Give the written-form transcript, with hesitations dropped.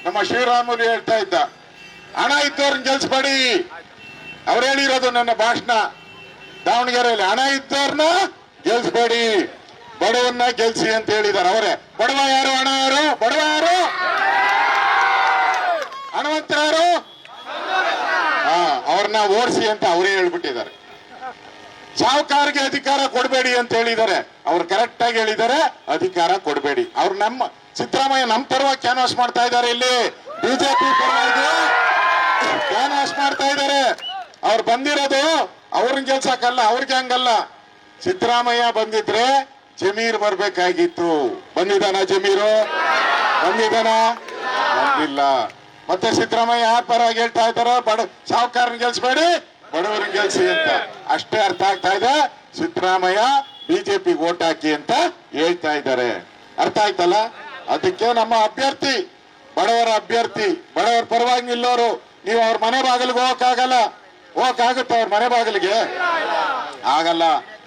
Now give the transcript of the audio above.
ನಮ್ಮ ಶ್ರೀರಾಮುಲು ಹೇಳ್ತಾ ಇದ್ದ, ಹಣ ಇದ್ದವ್ರನ್ನ ಗೆಲ್ಸ್ಬೇಡಿ. ಅವ್ರು ಹೇಳಿರೋದು ನನ್ನ ಭಾಷಣ ದಾವಣಗೆರೆಯಲ್ಲಿ, ಹಣ ಇದ್ದವ್ರನ್ನ ಗೆಲ್ಸ್ಬೇಡಿ, ಬಡವನ್ನ ಗೆಲ್ಸಿ ಅಂತ ಹೇಳಿದಾರೆ. ಅವರೇ ಬಡವ ಯಾರು, ಹಣ ಯಾರು? ಬಡವ ಯಾರು, ಹಣವಂತರ ಯಾರು? ಅವ್ರನ್ನ ಓಡಿಸಿ ಅಂತ ಅವರೇ ಹೇಳ್ಬಿಟ್ಟಿದ್ದಾರೆ. ಸಾಹುಕಾರರಿಗೆ ಅಧಿಕಾರ ಕೊಡಬೇಡಿ ಅಂತ ಹೇಳಿದ್ದಾರೆ. ಅವ್ರು ಕರೆಕ್ಟ್ ಆಗಿ ಹೇಳಿದ್ದಾರೆ, ಅಧಿಕಾರ ಕೊಡಬೇಡಿ. ಅವ್ರು ನಮ್ಮ ಸಿದ್ದರಾಮಯ್ಯ ನಮ್ಮ ಪರವಾಗಿ ಕ್ಯಾನ್ವಾಸ್ ಮಾಡ್ತಾ ಇದ್ದಾರೆ. ಇಲ್ಲಿ ಬಿಜೆಪಿ ಪರವಾಗಿ ಕ್ಯಾನ್ವಾಸ್ ಮಾಡ್ತಾ ಇದ್ದಾರೆ. ಅವ್ರು ಬಂದಿರೋದು ಅವ್ರನ್ನ ಗೆಲ್ಸಕ್ಕಲ್ಲ, ಅವ್ರಿಗೆ ಹಂಗಲ್ಲ. ಸಿದ್ದರಾಮಯ್ಯ ಬಂದಿದ್ರೆ ಜಮೀರ್ ಬರ್ಬೇಕಾಗಿತ್ತು. ಬಂದಿದ್ದಾನ ಜಮೀರು? ಬಂದಿದ್ದಾನ? ಬಂದಿಲ್ಲ. ಮತ್ತೆ ಸಿದ್ದರಾಮಯ್ಯ ಯಾರ ಪರವಾಗಿ ಹೇಳ್ತಾ ಇದ್ದಾರ? ಸಾಹುಕಾರನ ಗೆಲ್ಸ್ಬೇಡಿ, ಬಡವರನ್ನ ಗೆಲ್ಸಿ ಅಂತ. ಅಷ್ಟೇ ಅರ್ಥ ಆಗ್ತಾ ಇದೆ. ಸಿದ್ದರಾಮಯ್ಯ ಬಿಜೆಪಿ ವೋಟ್ ಹಾಕಿ ಅಂತ ಹೇಳ್ತಾ ಇದ್ದಾರೆ. ಅರ್ಥ ಆಯ್ತಲ್ಲ? ಅದಕ್ಕೆ ನಮ್ಮ ಅಭ್ಯರ್ಥಿ ಬಡವರ ಅಭ್ಯರ್ಥಿ, ಬಡವರ ಪರವಾಗಿ ನಿಲ್ಲೋರು. ನೀವು ಅವ್ರ ಮನೆ ಬಾಗಿಲಿಗೆ ಹೋಗಕ್ಕಾಗಲ್ಲ. ಹೋಗಕ್ಕಾಗುತ್ತೆ ಅವ್ರ ಮನೆ ಬಾಗಿಲಿಗೆ? ಆಗಲ್ಲ.